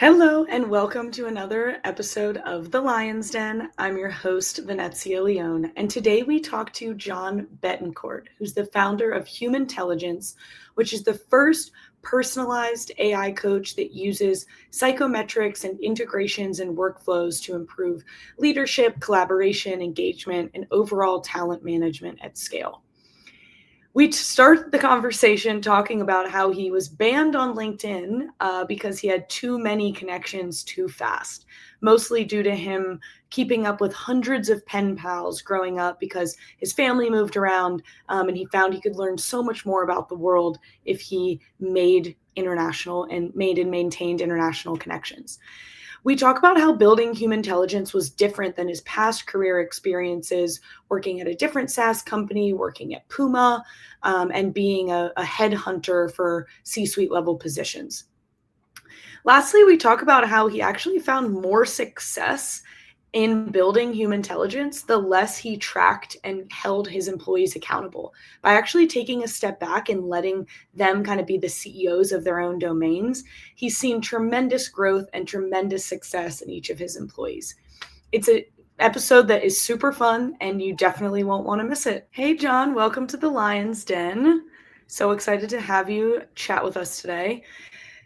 Hello and welcome to another episode of The Lion's Den. I'm your host, Venezia Leone, and today we talk to John Betancourt, who's the founder of Humantelligence, which is the first personalized AI coach that uses psychometrics and integrations and workflows to improve leadership, collaboration, engagement, and overall talent management at scale. We start the conversation talking about how he was banned on LinkedIn because he had too many connections too fast, mostly due to him keeping up with hundreds of pen pals growing up because his family moved around, and he found he could learn so much more about the world if he made and maintained international connections. We talk about how building Humantelligence was different than his past career experiences, working at a different SaaS company, working at Puma, and being a headhunter for C-suite level positions. Lastly, we talk about how he actually found more success in building Humantelligence the less he tracked and held his employees accountable by actually taking a step back and letting them kind of be the CEOs of their own domains. He's seen tremendous growth and tremendous success in each of his employees. It's an episode that is super fun and you definitely won't want to miss it. Hey, John, welcome to the Lion's Den. So excited to have you chat with us today.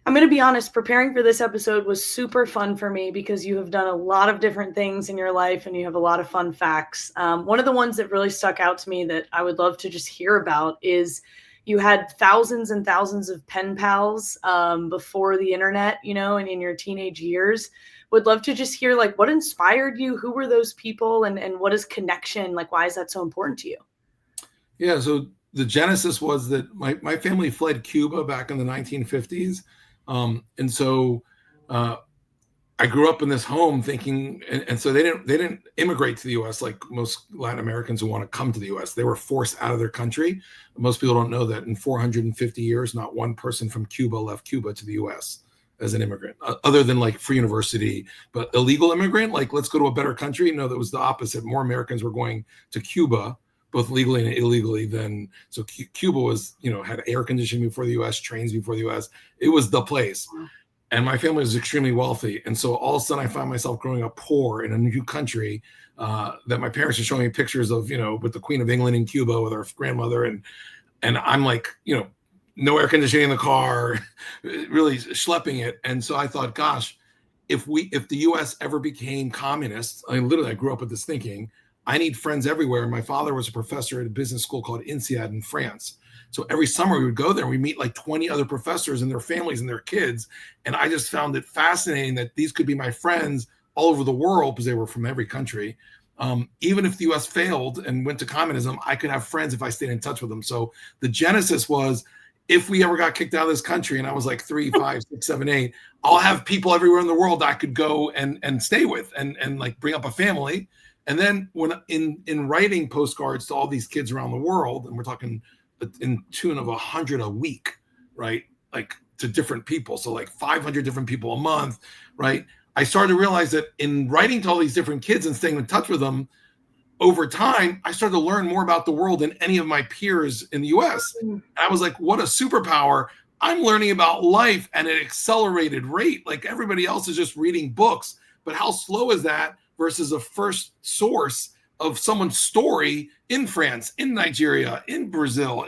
I'm going to be honest, preparing for this episode was super fun for me because you have done a lot of different things in your life and you have a lot of fun facts. One of the ones that really stuck out to me that I would love to just hear about is you had thousands and thousands of pen pals before the internet, and in your teenage years. Would love to just hear what inspired you, who were those people, and what is connection? Why is that so important to you? Yeah, so the genesis was that my family fled Cuba back in the 1950s. And so I grew up in this home thinking, and so they didn't immigrate to the U.S. like most Latin Americans who want to come to the U.S. They were forced out of their country. Most people don't know that in 450 years, not one person from Cuba left Cuba to the U.S. as an immigrant, other than for university, but illegal immigrant, let's go to a better country. No, that was the opposite. More Americans were going to Cuba, both legally and illegally. So Cuba was, had air conditioning before the U.S., trains before the U.S. It was the place. And my family was extremely wealthy. And so all of a sudden I found myself growing up poor in a new country that my parents are showing me pictures of, with the Queen of England in Cuba with our grandmother. And I'm no air conditioning in the car, really schlepping it. And so I thought, gosh, if the U.S. ever became communist, I grew up with this thinking, I need friends everywhere. My father was a professor at a business school called INSEAD in France. So every summer we would go there and we meet 20 other professors and their families and their kids. And I just found it fascinating that these could be my friends all over the world because they were from every country. Even if the US failed and went to communism, I could have friends if I stayed in touch with them. So the genesis was, if we ever got kicked out of this country and I was 3, 5, 6, 7, 8, I'll have people everywhere in the world I could go and stay with and bring up a family. And then when in writing postcards to all these kids around the world, and we're talking in tune of 100 a week, right? To different people. So 500 different people a month, right? I started to realize that in writing to all these different kids and staying in touch with them over time, I started to learn more about the world than any of my peers in the US. And I was what a superpower. I'm learning about life at an accelerated rate. Everybody else is just reading books, but how slow is that versus a first source of someone's story in France, in Nigeria, in Brazil,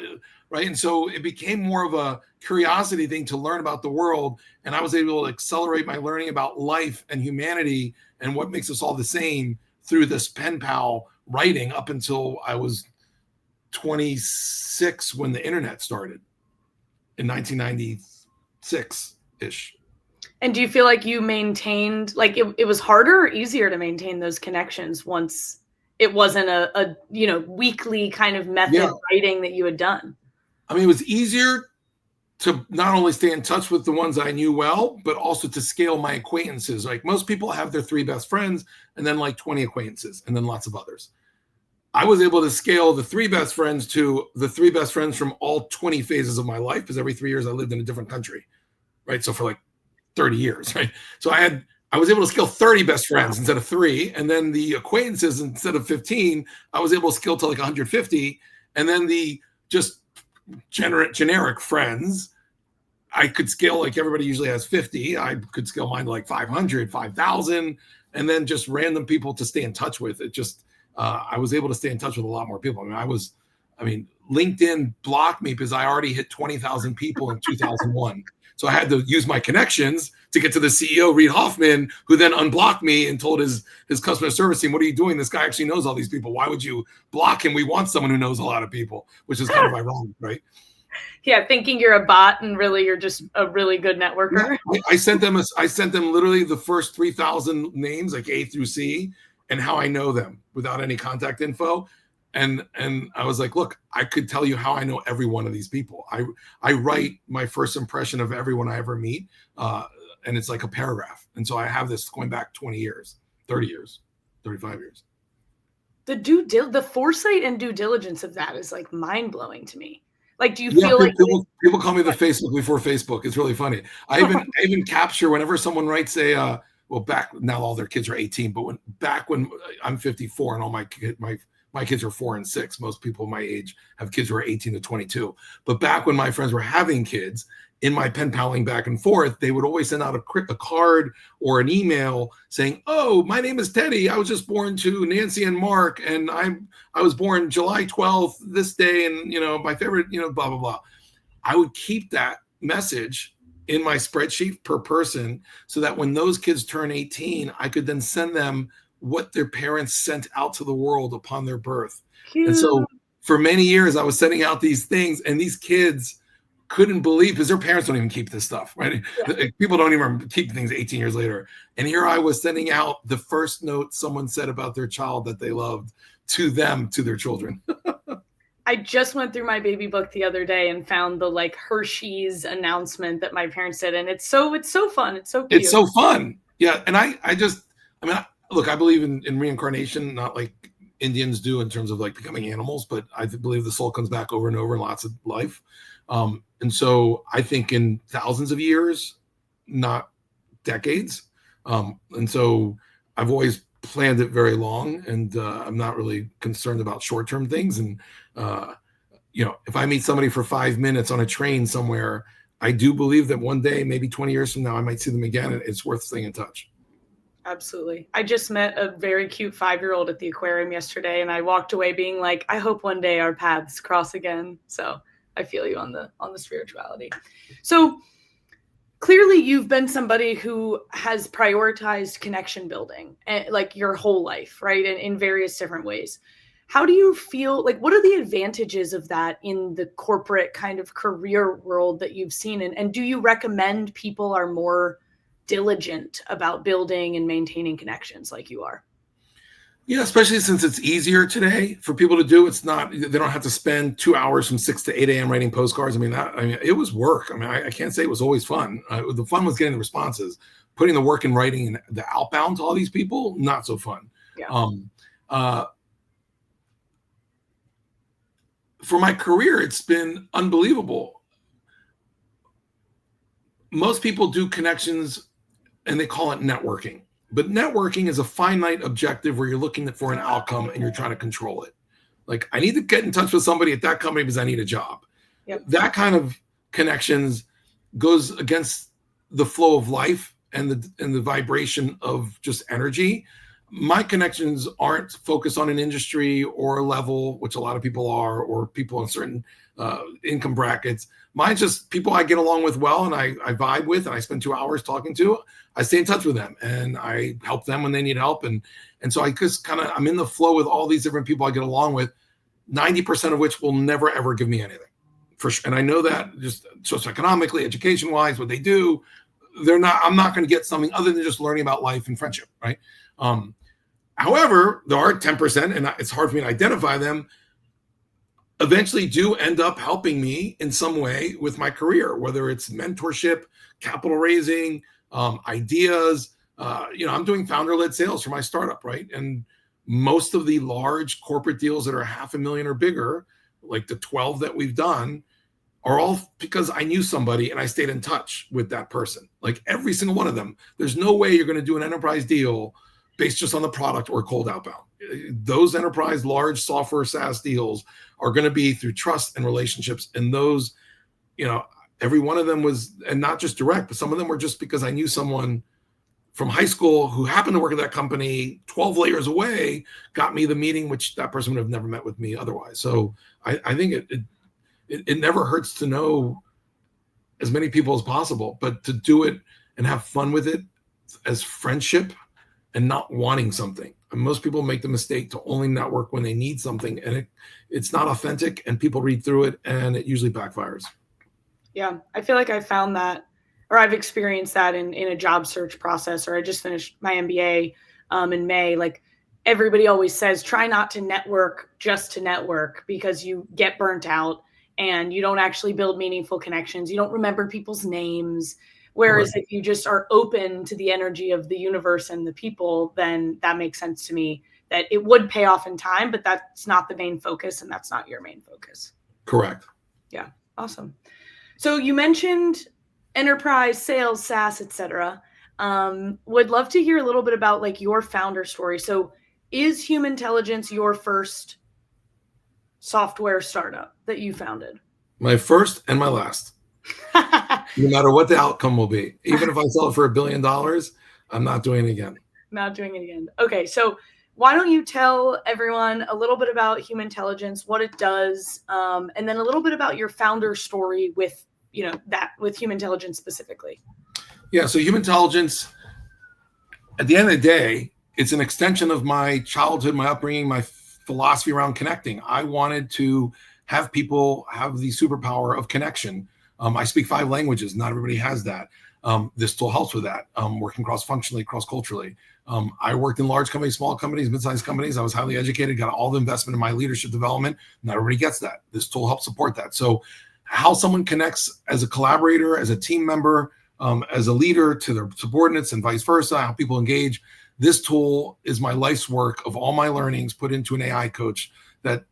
right? And so it became more of a curiosity thing to learn about the world. And I was able to accelerate my learning about life and humanity and what makes us all the same through this pen pal writing up until I was 26 when the internet started in 1996-ish. And do you feel like you maintained, it was harder or easier to maintain those connections once it wasn't a weekly kind of method writing that you had done? I mean, it was easier to not only stay in touch with the ones I knew well, but also to scale my acquaintances. Most people have their 3 best friends and then 20 acquaintances and then lots of others. I was able to scale the 3 best friends to the 3 best friends from all 20 phases of my life, because every 3 years I lived in a different country, right? So for 30 years, right? So I was able to scale 30 best friends instead of 3. And then the acquaintances, instead of 15, I was able to scale to 150. And then the just generic friends I could scale like everybody usually has 50. I could scale mine to like 500, 5,000, and then just random people to stay in touch with. It just, I was able to stay in touch with a lot more people. I mean, LinkedIn blocked me because I already hit 20,000 people in 2001. So I had to use my connections to get to the CEO, Reid Hoffman, who then unblocked me and told his customer service team, what are you doing? This guy actually knows all these people. Why would you block him? We want someone who knows a lot of people, which is kind of ironic, right? Yeah, thinking you're a bot and really you're just a really good networker. Yeah, I sent them literally the first 3,000 names, like A through C, and how I know them without any contact info. And I was like, look, I could tell you how I know every one of these people. I write my first impression of everyone I ever meet, and it's like a paragraph. And so I have this going back 20 years, 30 years, 35 years. The foresight and due diligence of that is like mind blowing to me. Like, do you feel like people call me the Facebook before Facebook? It's really funny. I even capture whenever someone writes well, back now all their kids are 18, but back when I'm 54 and all my kids are 4 and 6. Most people my age have kids who are 18 to 22. But back when my friends were having kids, in my pen paling back and forth, they would always send out a card or an email saying, "Oh, my name is Teddy. I was just born to Nancy and Mark, and I was born July 12th this day, and my favorite, blah blah blah." I would keep that message in my spreadsheet per person, so that when those kids turn 18, I could then send them what their parents sent out to the world upon their birth. Cute. And so for many years, I was sending out these things, and these kids couldn't believe, because their parents don't even keep this stuff, right? Yeah. People don't even keep things 18 years later. And here I was sending out the first note someone said about their child that they loved to them, to their children. I just went through my baby book the other day and found the Hershey's announcement that my parents did. And it's so fun. It's so cute. It's so fun. Yeah. And look, I believe in reincarnation, not like Indians do in terms of like becoming animals, but I believe the soul comes back over and over in lots of life. And so I think in thousands of years, not decades. And so I've always planned it very long, and I'm not really concerned about short-term things. And, if I meet somebody for 5 minutes on a train somewhere, I do believe that one day, maybe 20 years from now, I might see them again, and it's worth staying in touch. Absolutely. I just met a very cute 5-year-old at the aquarium yesterday, and I walked away being like, I hope one day our paths cross again. So I feel you on the spirituality. So clearly you've been somebody who has prioritized connection building like your whole life, right? And in various different ways. How do you feel, like, what are the advantages of that in the corporate kind of career world that you've seen? And do you recommend people are more diligent about building and maintaining connections like you are? Yeah, especially since it's easier today for people to do. It's not, they don't have to spend 2 hours from 6 to 8 a.m. writing postcards. It was work. I can't say it was always fun. The fun was getting the responses, putting the work in writing and the outbound to all these people, not so fun. Yeah. For my career, it's been unbelievable. Most people do connections and they call it networking. But networking is a finite objective where you're looking for an outcome and you're trying to control it. Like, I need to get in touch with somebody at that company because I need a job. Yep. That kind of connections goes against the flow of life and the vibration of just energy. My connections aren't focused on an industry or a level, which a lot of people are, or people in certain income brackets. Mine's just people I get along with well, and I vibe with, and I spend 2 hours talking to. I stay in touch with them, and I help them when they need help. And so I just I'm in the flow with all these different people I get along with, 90% of which will never, ever give me anything. And I know that just socioeconomically, education-wise, what they do, I'm not going to get something other than just learning about life and friendship, right? However, there are 10%, and it's hard for me to identify them, eventually do end up helping me in some way with my career, whether it's mentorship, capital raising, ideas. I'm doing founder-led sales for my startup, right? And most of the large corporate deals that are $500,000 or bigger, like the 12 that we've done, are all because I knew somebody and I stayed in touch with that person. Like every single one of them. There's no way you're going to do an enterprise deal based just on the product or cold outbound. Those enterprise large software SaaS deals are going to be through trust and relationships. And those, every one of them was, and not just direct, but some of them were just because I knew someone from high school who happened to work at that company 12 layers away, got me the meeting, which that person would have never met with me otherwise. So I think it never hurts to know as many people as possible, but to do it and have fun with it as friendship and not wanting something. And most people make the mistake to only network when they need something, and it's not authentic, and people read through it, and it usually backfires. Yeah, I feel like I found that, or I've experienced that in a job search process, or I just finished my MBA in May. Like, everybody always says, try not to network just to network, because you get burnt out and you don't actually build meaningful connections. You don't remember people's names. Whereas if you just are open to the energy of the universe and the people, then that makes sense to me, that it would pay off in time, but that's not the main focus, and that's not your main focus. Correct. Yeah. Awesome. So you mentioned enterprise, sales, SaaS, etc. Would love to hear a little bit about like your founder story. So is Humantelligence your first software startup that you founded? My first and my last. No matter what the outcome will be. Even if I sell it for $1 billion, I'm not doing it again. Not doing it again. Okay, so why don't you tell everyone a little bit about Humantelligence, what it does, and then a little bit about your founder story with, with Humantelligence specifically. Yeah, so Humantelligence, at the end of the day, it's an extension of my childhood, my upbringing, my philosophy around connecting. I wanted to have people have the superpower of connection. I speak 5 languages. Not everybody has that. This tool helps with that, working cross-functionally, cross-culturally. I worked in large companies, small companies, mid-sized companies. I was highly educated, got all the investment in my leadership development. Not everybody gets that. This tool helps support that. So how someone connects as a collaborator, as a team member, as a leader to their subordinates and vice versa, how people engage. This tool is my life's work of all my learnings put into an AI coach that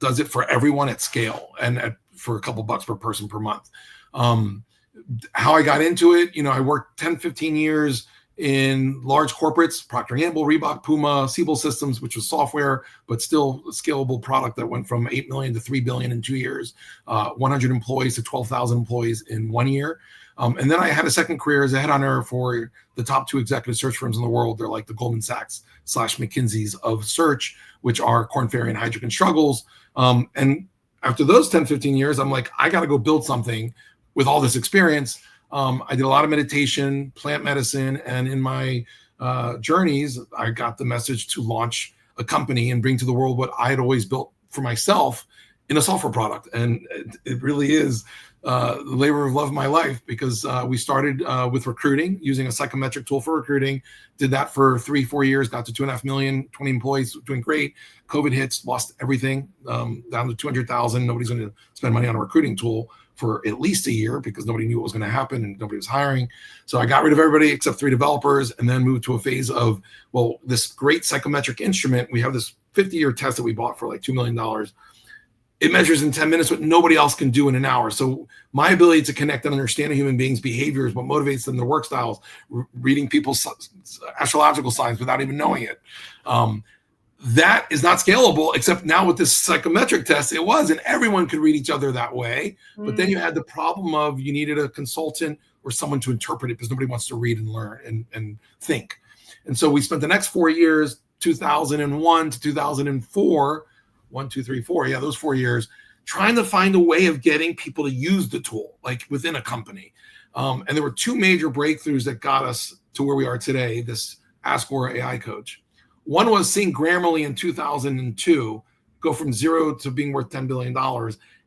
does it for everyone at scale and for a couple bucks per person per month. How I got into it, I worked 10, 15 years in large corporates, Procter & Gamble, Reebok, Puma, Siebel Systems, which was software, but still a scalable product that went from 8 million to 3 billion in 2 years, 100 employees to 12,000 employees in 1 year. And then I had a second career as a headhunter for the top 2 executive search firms in the world. They're like the Goldman Sachs / McKinsey's of search, which are Korn Ferry and Heidrick & Struggles. And after those 10, 15 years, I'm like, I got to go build something with all this experience. I did a lot of meditation, plant medicine, and in my journeys, I got the message to launch a company and bring to the world what I had always built for myself in a software product. And it really is the labor of love of my life, because we started with recruiting, using a psychometric tool for recruiting, did that for 3-4 years, got to 2.5 million, 20 employees, doing great. COVID hits, lost everything, down to 200,000. Nobody's going to spend money on a recruiting tool for at least a year because nobody knew what was going to happen and nobody was hiring. So I got rid of everybody except 3 developers, and then moved to a phase of, well, this great psychometric instrument. We have this 50-year test that we bought for like $2 million. It measures in 10 minutes what nobody else can do in an hour. So my ability to connect and understand a human being's behaviors, what motivates them, their work styles, reading people's astrological signs without even knowing it. That is not scalable, except now with this psychometric test, it was, and everyone could read each other that way. But then you had the problem of you needed a consultant or someone to interpret it because nobody wants to read and learn and think. And so we spent the next 4 years, 2001 to 2004, 1, 2, 3, 4. Yeah, those 4 years, trying to find a way of getting people to use the tool, like within a company. And there were 2 major breakthroughs that got us to where we are today, this Ask Aura AI coach. One was seeing Grammarly in 2002 go from 0 to being worth $10 billion.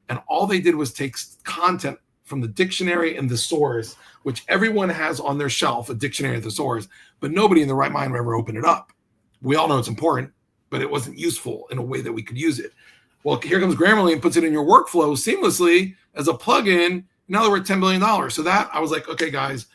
And all they did was take content from the dictionary and thesaurus, which everyone has on their shelf, a dictionary and thesaurus, but nobody in their right mind would ever open it up. We all know it's important, but it wasn't useful in a way that we could use it. Well, here comes Grammarly and puts it in your workflow seamlessly as a plugin. Now we're at $10 billion. So that I was like, okay, guys,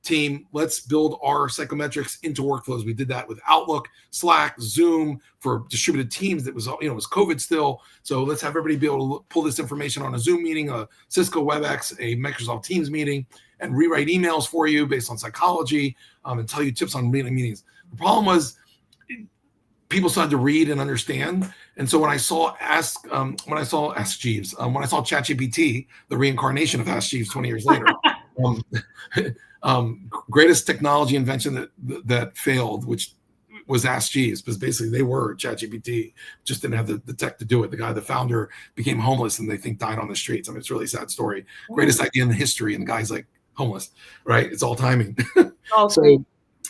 team, let's build our psychometrics into workflows. We did that with Outlook, Slack, Zoom for distributed teams. That was, it was COVID still. So let's have everybody be able to pull this information on a Zoom meeting, a Cisco WebEx, a Microsoft Teams meeting, and rewrite emails for you based on psychology, and tell you tips on meetings. The problem was people started to read and understand. And so when I saw Ask Jeeves, when I saw ChatGPT, the reincarnation of Ask Jeeves 20 years later, greatest technology invention that failed, which was Ask Jeeves, because basically they were ChatGPT, just didn't have the tech to do it. The founder, became homeless and they think died on the streets. I mean, it's a really sad story. Greatest idea in history, and the guy's like homeless, right? It's all timing.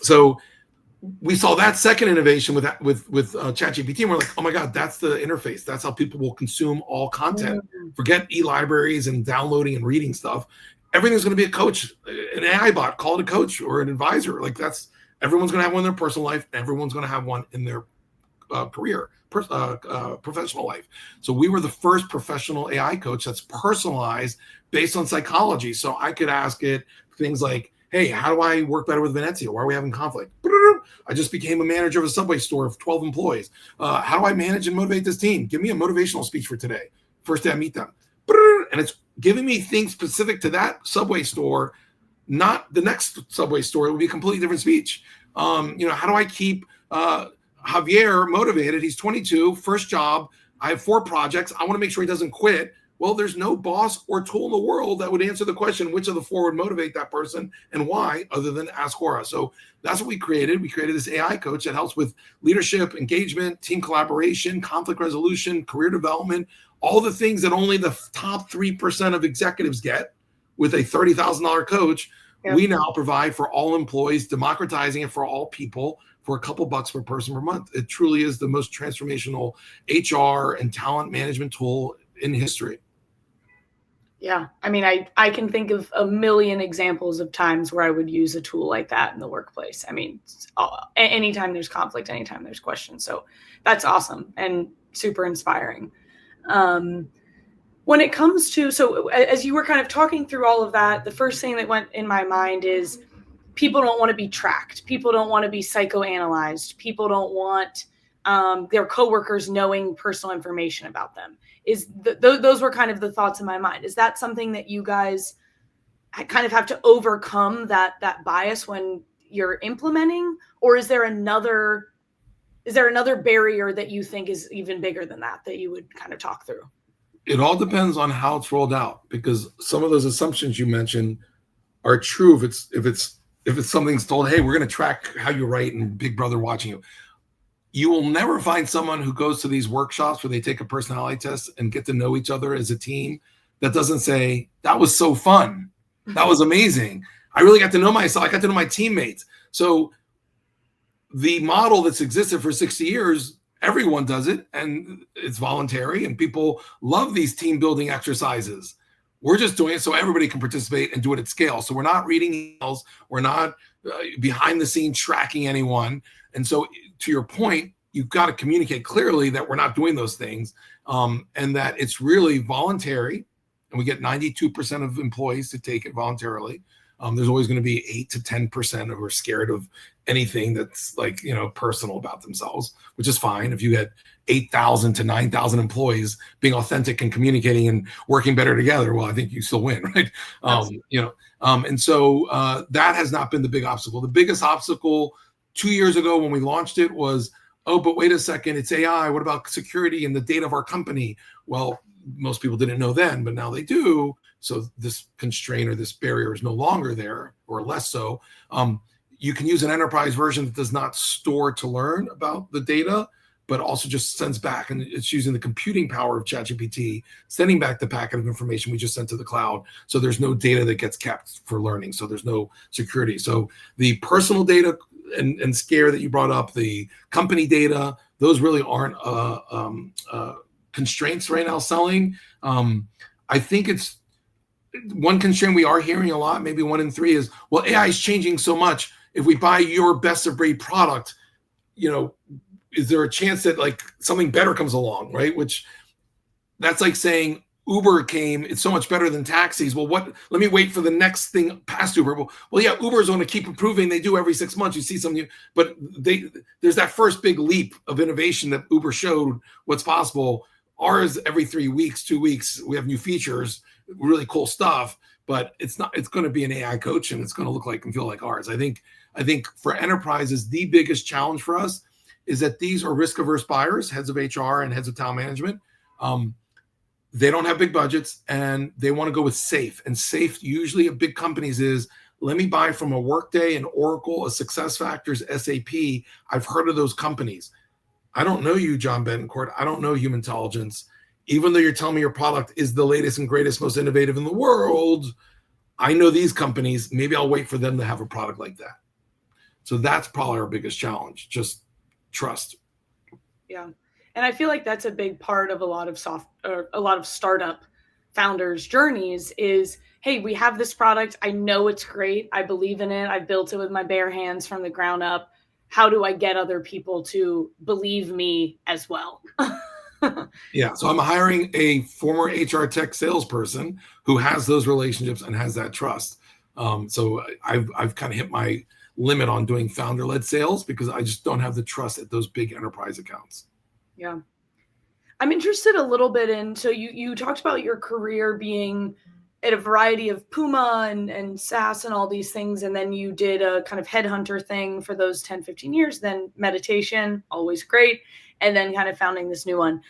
So we saw that second innovation with ChatGPT, and we're like, oh my God, that's the interface. That's how people will consume all content. Forget e-libraries and downloading and reading stuff. Everything's going to be a coach, an AI bot. Call it a coach or an advisor. Like everyone's going to have one in their personal life. Everyone's going to have one in their career, professional life. So we were the first professional AI coach that's personalized based on psychology. So I could ask it things like, hey, how do I work better with Venezia? Why are we having conflict? I just became a manager of a Subway store of 12 employees. How do I manage and motivate this team? Give me a motivational speech for today. First day I meet them. And it's giving me things specific to that Subway store, not the next Subway store. It would be a completely different speech. How do I keep Javier motivated? He's 22, first job. I have 4 projects. I want to make sure he doesn't quit. Well, there's no boss or tool in the world that would answer the question, which of the 4 would motivate that person and why, other than Ask Aura. So that's what we created. We created this AI coach that helps with leadership, engagement, team collaboration, conflict resolution, career development, all the things that only the top 3% of executives get with a $30,000 coach. Yep. We now provide for all employees, democratizing it for all people for a couple bucks per person per month. It truly is the most transformational HR and talent management tool in history. Yeah. I mean, I can think of a million examples of times where I would use a tool like that in the workplace. I mean, anytime there's conflict, anytime there's questions. So that's awesome and super inspiring. When it comes to, so as you were kind of talking through all of that, the first thing that went in my mind is people don't want to be tracked. People don't want to be psychoanalyzed. People don't want their coworkers knowing personal information about them. Those were kind of the thoughts in my mind. Is that something that you guys kind of have to overcome that bias when you're implementing, or is there another barrier that you think is even bigger than that you would kind of talk through? It all depends on how it's rolled out, because some of those assumptions you mentioned are true if it's something's told, hey, we're going to track how you write and Big Brother watching you. You will never find someone who goes to these workshops where they take a personality test and get to know each other as a team that doesn't say, that was so fun. That was amazing. I really got to know myself. I got to know my teammates. So the model that's existed for 60 years, everyone does it, and it's voluntary, and people love these team building exercises. We're just doing it so everybody can participate and do it at scale. So we're not reading emails. We're not behind the scenes tracking anyone. And so to your point, you've got to communicate clearly that we're not doing those things, and that it's really voluntary. And we get 92% of employees to take it voluntarily. There's always going to be 8 to 10% who are scared of anything that's like, personal about themselves, which is fine. If you had 8,000 to 9,000 employees being authentic and communicating and working better together, well, I think you still win, right? And so that has not been the big obstacle. The biggest obstacle 2 years ago when we launched it was, oh, but wait a second, it's AI. What about security and the data of our company? Well, most people didn't know then, but now they do. So this constraint or this barrier is no longer there, or less so. You can use an enterprise version that does not store to learn about the data, but also just sends back, and it's using the computing power of ChatGPT, sending back the packet of information we just sent to the cloud. So there's no data that gets kept for learning. So there's no security. So the personal data and scare that you brought up, the company data, those really aren't constraints right now selling. I think it's one constraint we are hearing a lot, maybe 1 in 3 is, well, AI is changing so much. If we buy your best of breed product, is there a chance that like something better comes along, right? Which that's like saying Uber came, it's so much better than taxis. Well, let me wait for the next thing past Uber. Well, yeah, Uber's going to keep improving. They do every 6 months. You see something, but there's that first big leap of innovation that Uber showed what's possible. Ours, every 3 weeks, 2 weeks, we have new features, really cool stuff, but it's going to be an AI coach, and it's going to look like and feel like ours. I think for enterprises, the biggest challenge for us is that these are risk-averse buyers, heads of HR and heads of talent management. They don't have big budgets and they want to go with safe. And safe usually at big companies is, let me buy from a Workday, an Oracle, a SuccessFactors, SAP. I've heard of those companies. I don't know you, John Betancourt. I don't know Humantelligence. Even though you're telling me your product is the latest and greatest, most innovative in the world, I know these companies. Maybe I'll wait for them to have a product like that. So that's probably our biggest challenge, just trust. Yeah. And I feel like that's a big part of a lot of startup founders' journeys is, hey, we have this product. I know it's great. I believe in it. I've built it with my bare hands from the ground up. How do I get other people to believe me as well? Yeah. So I'm hiring a former HR tech salesperson who has those relationships and has that trust. So I've kind of hit my limit on doing founder-led sales because I just don't have the trust at those big enterprise accounts. Yeah. I'm interested a little bit in, so you talked about your career being at a variety of Puma and SaaS and all these things. And then you did a kind of headhunter thing for those 10, 15 years, then meditation, always great. And then kind of founding this new one.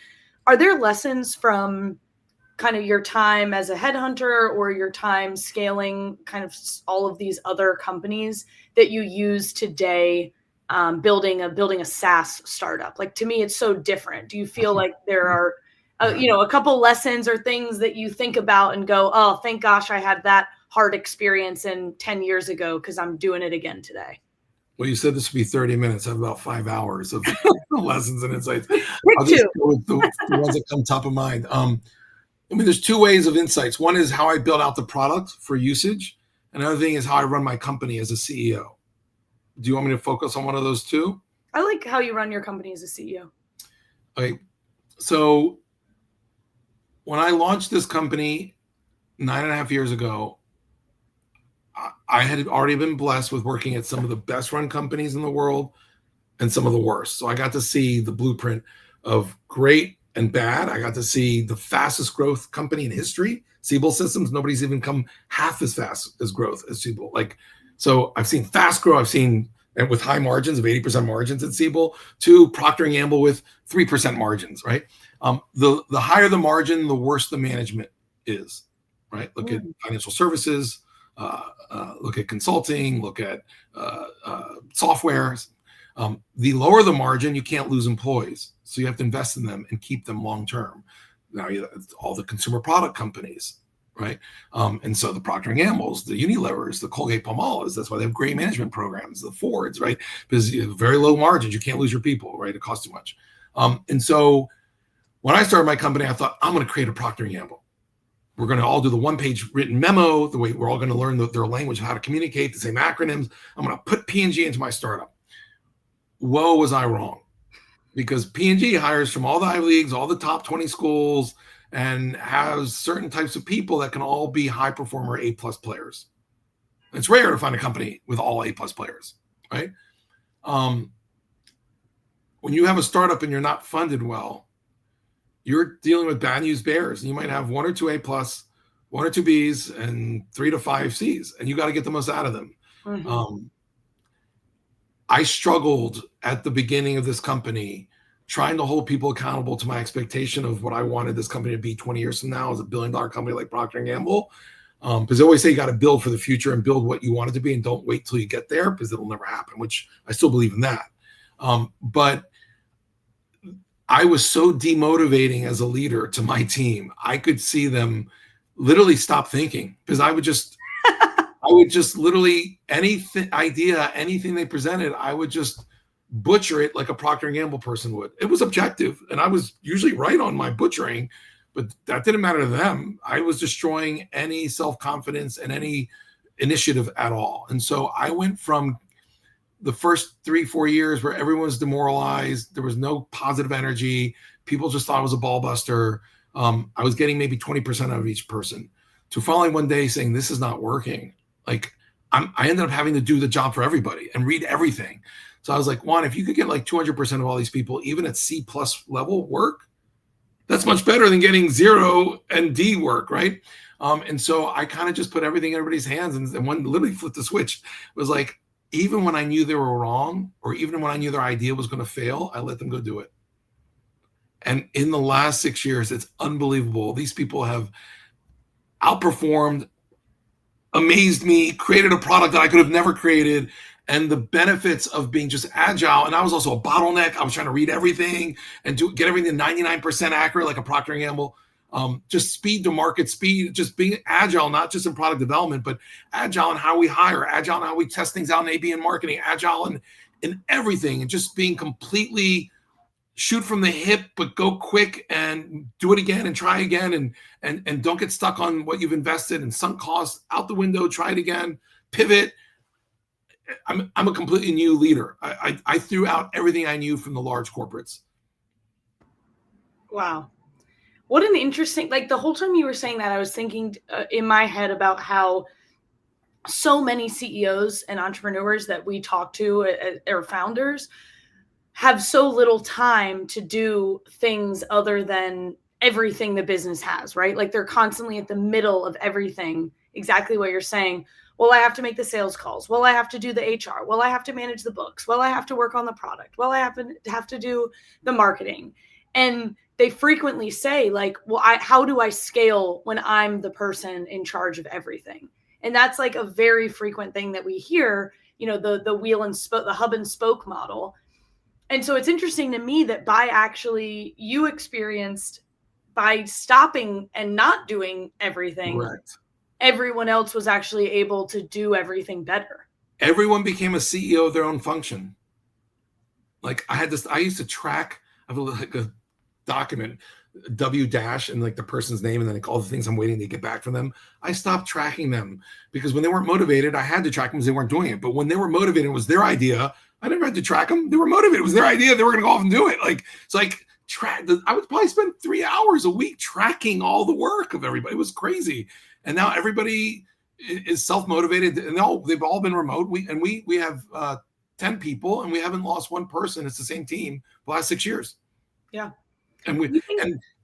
Are there lessons from kind of your time as a headhunter or your time scaling kind of all of these other companies that you use today, building a SaaS startup? Like, to me, it's so different. Do you feel like there are, a couple lessons or things that you think about and go, oh, thank gosh, I had that hard experience 10 years ago because I'm doing it again today? Well, you said this would be 30 minutes. I have about 5 hours of lessons and insights. I'll just go with the ones that come top of mind. There's two ways of insights. One is how I build out the product for usage. Another thing is how I run my company as a CEO. Do you want me to focus on one of those two? I like how you run your company as a CEO. Okay. So when I launched this company 9.5 years ago, I had already been blessed with working at some of the best run companies in the world and some of the worst. So I got to see the blueprint of great and bad. I got to see the fastest growth company in history, Siebel Systems. Nobody's even come half as fast as growth as Siebel. So I've seen fast growth. I've seen, and with high margins of 80% margins at Siebel, to Procter & Gamble with 3% margins, right? The higher the margin, the worse the management is, right? Look at financial services, look at consulting, look at software. The lower the margin, you can't lose employees. So you have to invest in them and keep them long-term. Now, all the consumer product companies, right? And so the Procter & Gamble's, the Unilevers, the Colgate-Palmolives, that's why they have great management programs, the Fords, right? Because you have very low margins, you can't lose your people, right? It costs too much. And so when I started my company, I thought, I'm going to create a Procter & Gamble. We're going to all do the one-page written memo, the way we're all going to learn their language, how to communicate, the same acronyms. I'm going to put P&G into my startup. Whoa, was I wrong? Because P&G hires from all the Ivy Leagues, all the top 20 schools, and has certain types of people that can all be high performer A+ players. It's rare to find a company with all A+ players, right? When you have a startup and you're not funded well, you're dealing with bad news bears. And you might have 1 or 2 A+, 1 or 2 Bs, and 3 to 5 Cs, and you got to get the most out of them. Mm-hmm. I struggled at the beginning of this company trying to hold people accountable to my expectation of what I wanted this company to be 20 years from now as a $1 billion company like Procter & Gamble. Because they always say you got to build for the future and build what you want it to be and don't wait till you get there because it'll never happen, which I still believe in that. But I was so demotivating as a leader to my team. I could see them literally stop thinking because I would just literally anything they presented, I would just butcher it like a Procter & Gamble person would. It was objective, and I was usually right on my butchering, but that didn't matter to them. I was destroying any self-confidence and any initiative at all. And so I went from the first 3-4 years where everyone was demoralized. There was no positive energy. People just thought I was a ball buster. I was getting maybe 20% out of each person, to finally one day saying, this is not working. I ended up having to do the job for everybody and read everything. So I was like, Juan, if you could get 200% of all these people, even at C+ level work, that's much better than getting 0 and D work, right? And so I kind of just put everything in everybody's hands, and one literally flipped the switch. It was like, even when I knew they were wrong, or even when I knew their idea was going to fail, I let them go do it. And in the last 6 years, it's unbelievable. These people have outperformed, amazed me, created a product that I could have never created. And the benefits of being just agile. And I was also a bottleneck. I was trying to read everything and get everything 99% accurate, like a Procter & Gamble. Just speed to market, speed, just being agile, not just in product development, but agile in how we hire, agile in how we test things out in AB and marketing, agile in everything, and just being completely shoot from the hip, but go quick and do it again and try again, and don't get stuck on what you've invested and sunk costs out the window. Try it again, pivot. I'm a completely new leader. I threw out everything I knew from the large corporates. Wow. What an interesting, like the whole time you were saying that, I was thinking in my head about how so many CEOs and entrepreneurs that we talk to, or founders, have so little time to do things other than everything the business has, right? Like they're constantly at the middle of everything. Exactly what you're saying. Well, I have to make the sales calls. Well, I have to do the HR. Well, I have to manage the books. Well, I have to work on the product. Well, I have to do the marketing. And they frequently say like, well, how do I scale when I'm the person in charge of everything? And that's like a very frequent thing that we hear, the wheel and spoke, the hub and spoke model. And so it's interesting to me that you experienced by stopping and not doing everything. Correct. Everyone else was actually able to do everything better. Everyone became a CEO of their own function. Like I used to track, I have like a document, W dash, and like the person's name, and then like all the things I'm waiting to get back from them. I stopped tracking them because when they weren't motivated, I had to track them because they weren't doing it. But when they were motivated, it was their idea. I never had to track them. They were motivated. It was their idea. They were going to go off and do it. Like, it's like I would probably spend 3 hours a week tracking all the work of everybody. It was crazy. And now everybody is self-motivated, and they've all been remote. We have 10 people, and we haven't lost one person. It's the same team the last 6 years. Yeah. And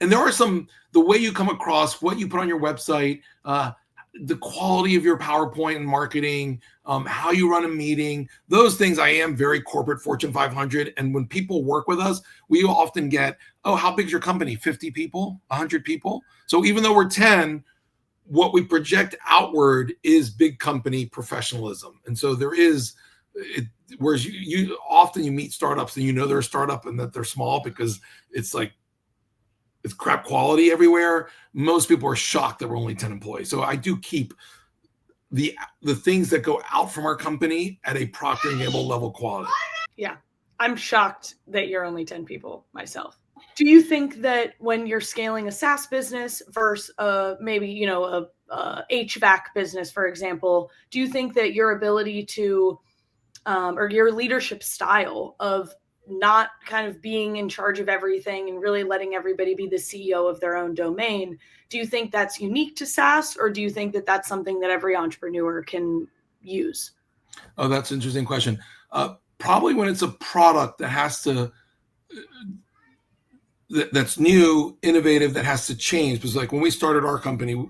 there are the way you come across, what you put on your website, the quality of your PowerPoint and marketing, how you run a meeting, those things. I am very corporate, Fortune 500. And when people work with us, we often get, oh, how big is your company? 50 people, 100 people. So even though we're 10, what we project outward is big company professionalism. And so there is, whereas you often meet startups and they're a startup and that they're small because it's crap quality everywhere. Most people are shocked that we're only 10 employees. So I do keep the things that go out from our company at a Procter & Gamble level quality. Yeah. I'm shocked that you're only 10 people myself. Do you think that when you're scaling a SaaS business versus maybe, a HVAC business, for example, do you think that your ability to, or your leadership style of not kind of being in charge of everything and really letting everybody be the CEO of their own domain, do you think that's unique to SaaS, or do you think that that's something that every entrepreneur can use? Oh, that's an interesting question. Probably when it's a product that has to, that's new, innovative, that has to change. Because like when we started our company,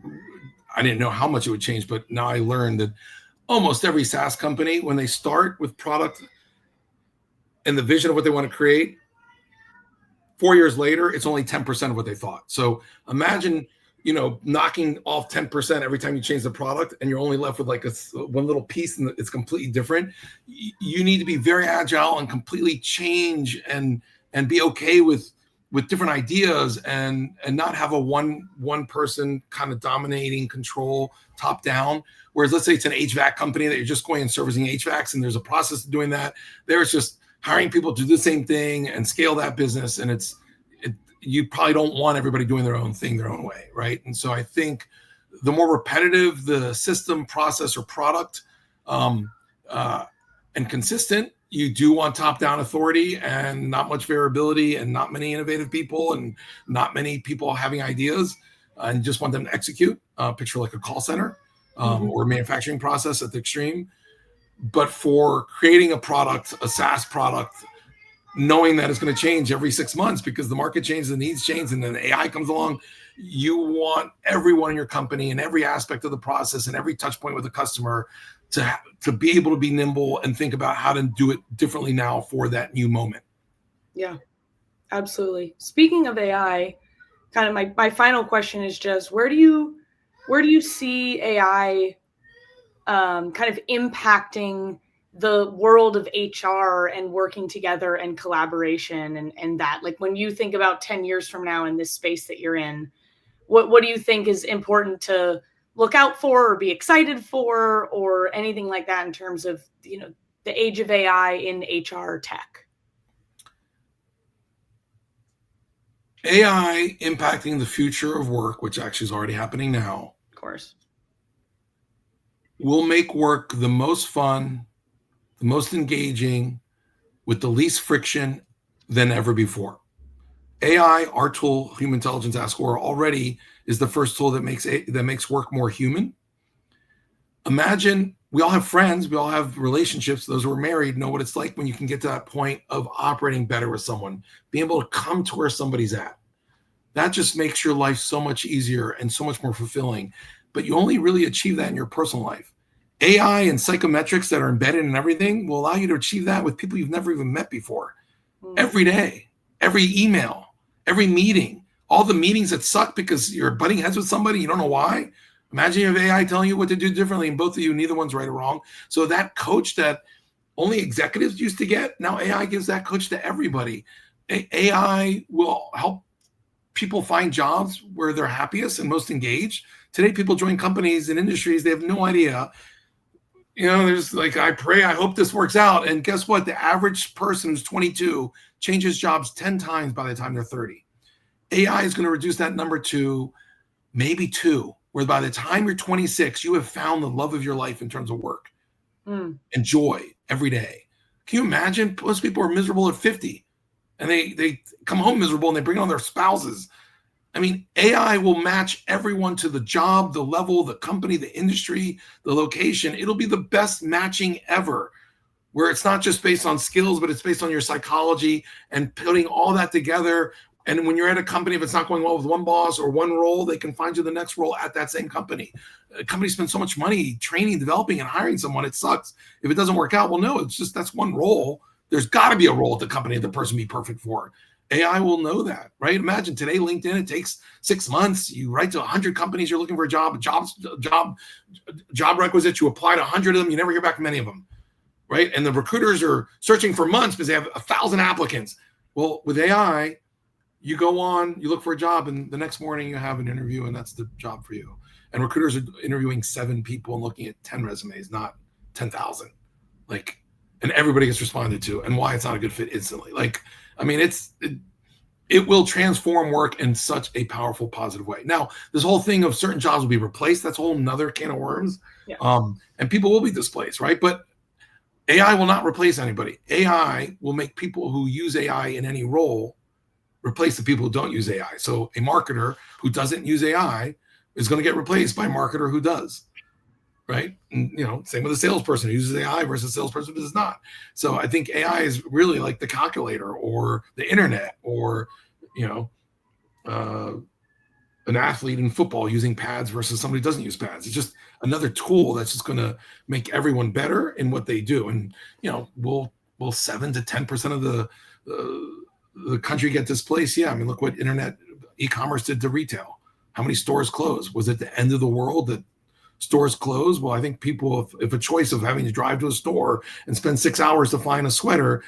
I didn't know how much it would change, but now I learned that almost every SaaS company, when they start with product and the vision of what they want to create, 4 years later, it's only 10% of what they thought. So imagine, knocking off 10% every time you change the product, and you're only left with like one little piece and it's completely different. You need to be very agile and completely change and be okay with different ideas and not have a one person kind of dominating control top down. Whereas let's say it's an HVAC company that you're just going and servicing HVACs, and there's a process of doing that. There's just hiring people to do the same thing and scale that business. And you probably don't want everybody doing their own thing, their own way, right? And so I think the more repetitive the system, process, or product and consistent, you do want top-down authority and not much variability and not many innovative people and not many people having ideas, and just want them to execute. Picture like a call center or a manufacturing process at the extreme. But for creating a product, a SaaS product, knowing that it's going to change every 6 months because the market changes, the needs change, and then AI comes along, You want everyone in your company and every aspect of the process and every touch point with the customer to be able to be nimble and think about how to do it differently now for that new moment. Yeah, absolutely. Speaking of AI, kind of my final question is just where do you see AI kind of impacting the world of HR and working together and collaboration and that, like when you think about 10 years from now in this space that you're in, what do you think is important to look out for or be excited for or anything like that in terms of, the age of AI in HR tech? AI impacting the future of work, which actually is already happening now, Of course. will make work the most fun, the most engaging, with the least friction than ever before. AI, our tool, Humantelligence Ask Score, already is the first tool that makes work more human. Imagine we all have friends, we all have relationships. Those who are married know what it's like when you can get to that point of operating better with someone, being able to come to where somebody's at. That just makes your life so much easier and so much more fulfilling. But you only really achieve that in your personal life. AI and psychometrics that are embedded in everything will allow you to achieve that with people you've never even met before. Every day, every email, every meeting, all the meetings that suck because you're butting heads with somebody, you don't know why. Imagine you have AI telling you what to do differently, and both of you, neither one's right or wrong. So that coach that only executives used to get, now AI gives that coach to everybody. AI will help people find jobs where they're happiest and most engaged. Today, people join companies and industries, they have no idea. There's like, I pray, I hope this works out. And guess what? The average person who's 22 changes jobs 10 times by the time they're 30. AI is going to reduce that number to maybe 2, where by the time you're 26, you have found the love of your life in terms of work and joy every day. Can you imagine? Most people are miserable at 50 and they come home miserable and they bring on their spouses. I mean, AI will match everyone to the job, the level, the company, the industry, the location. It'll be the best matching ever, where it's not just based on skills, but it's based on your psychology and putting all that together. And when you're at a company, if it's not going well with one boss or one role, they can find you the next role at that same company. A company spends so much money training, developing, and hiring someone. It sucks if it doesn't work out. Well, no, it's just that's one role. There's got to be a role at the company that the person be perfect for. AI will know that, right? Imagine today, LinkedIn, it takes 6 months. You write to 100 companies you're looking for a job requisites. You apply to 100 of them. You never hear back from any of them, right? And the recruiters are searching for months because they have 1,000 applicants. Well, with AI, you go on, you look for a job, and the next morning you have an interview, and that's the job for you. And recruiters are interviewing 7 people and looking at 10 resumes, not 10,000. And everybody gets responded to, and why it's not a good fit instantly. It will transform work in such a powerful, positive way. Now, this whole thing of certain jobs will be replaced, that's a whole nother can of worms. Yeah. And people will be displaced, right? But AI will not replace anybody. AI will make people who use AI in any role replace the people who don't use AI. So a marketer who doesn't use AI is going to get replaced by a marketer who does, right? And, same with a salesperson who uses AI versus a salesperson who does not. So I think AI is really like the calculator or the internet or, an athlete in football using pads versus somebody who doesn't use pads. It's just another tool that's just going to make everyone better in what they do. And, will 7 to 10% of the country get displaced? Yeah. I mean, look what internet e-commerce did to retail. How many stores closed? Was it the end of the world that stores closed? Well, I think people, if a choice of having to drive to a store and spend 6 hours to find a sweater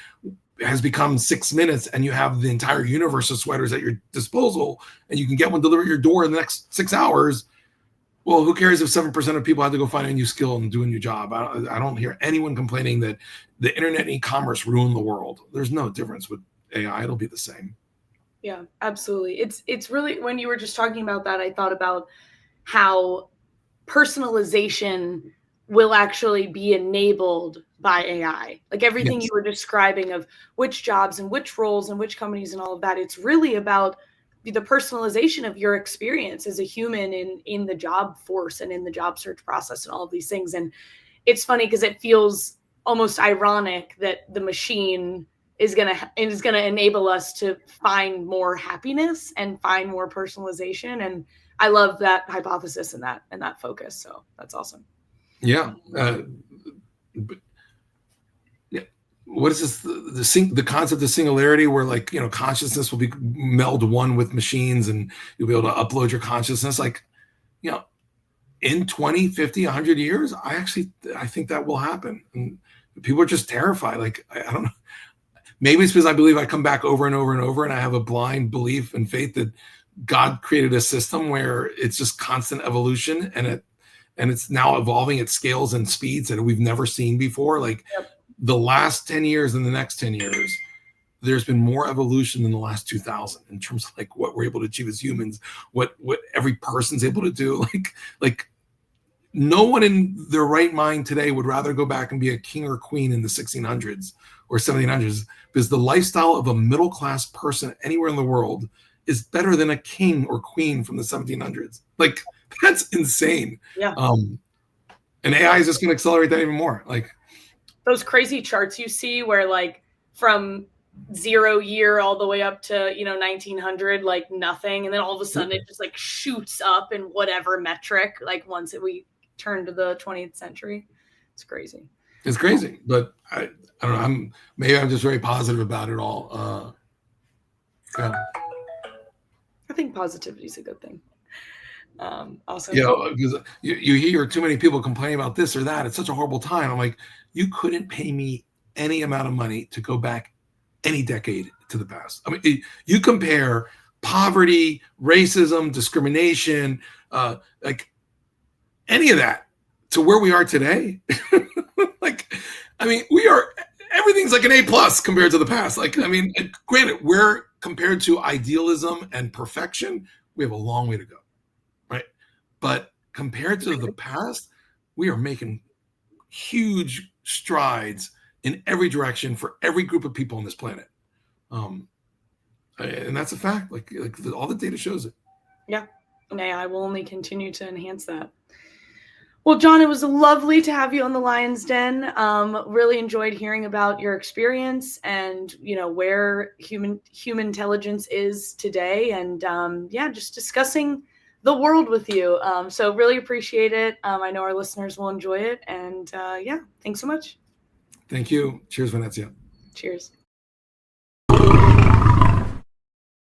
has become 6 minutes, and you have the entire universe of sweaters at your disposal, and you can get one delivered at your door in the next 6 hours. Well, who cares if 7% of people have to go find a new skill and do a new job? I don't hear anyone complaining that the internet and e-commerce ruined the world. There's no difference with AI. It'll be the same. Yeah, absolutely. It's really, when you were just talking about that, I thought about how personalization will actually be enabled by AI. Like everything you were describing of which jobs and which roles and which companies and all of that, it's really about the personalization of your experience as a human in the job force and in the job search process and all of these things. And it's funny because it feels almost ironic that the machine is gonna enable us to find more happiness and find more personalization. And I love that hypothesis and that focus. So that's awesome. Yeah. But yeah. What is this? The concept of singularity, where like, consciousness will be meld one with machines, and you'll be able to upload your consciousness. Like, in 20, 50, 100 years, I think that will happen. And people are just terrified. Like, I don't know. Maybe it's because I believe I come back over and over and over, and I have a blind belief and faith that God created a system where it's just constant evolution, and it's now evolving at scales and speeds that we've never seen before. Like, the last 10 years and the next 10 years, there's been more evolution than the last 2000 in terms of like what we're able to achieve as humans, what every person's able to do. Like no one in their right mind today would rather go back and be a king or queen in the 1600s or 1700s, because the lifestyle of a middle-class person anywhere in the world is better than a king or queen from the 1700s. Like, that's insane. Yeah. And AI is just going to accelerate that even more. Like, those crazy charts you see where like from 0 year all the way up to 1900, like nothing, and then all of a sudden it just like shoots up in whatever metric, like once we turn to the 20th century. It's crazy. But I don't know, I'm just very positive about it all. I think positivity is a good thing. Also, because you hear too many people complaining about this or that. It's such a horrible time. I'm like, you couldn't pay me any amount of money to go back any decade to the past. I mean, you compare poverty, racism, discrimination, like any of that to where we are today. Like, I mean, everything's like an A+ compared to the past. Like, I mean, granted, we're compared to idealism and perfection, we have a long way to go. Right. But compared to the past, we are making huge strides in every direction for every group of people on this planet. And that's a fact. Like all the data shows it. Yeah. And AI will only continue to enhance that. Well, John, it was lovely to have you on the Lion's Den. Really enjoyed hearing about your experience and, where Humantelligence is today. And just discussing the world with you. So really appreciate it. I know our listeners will enjoy it. And thanks so much. Thank you. Cheers, Venezia. Cheers.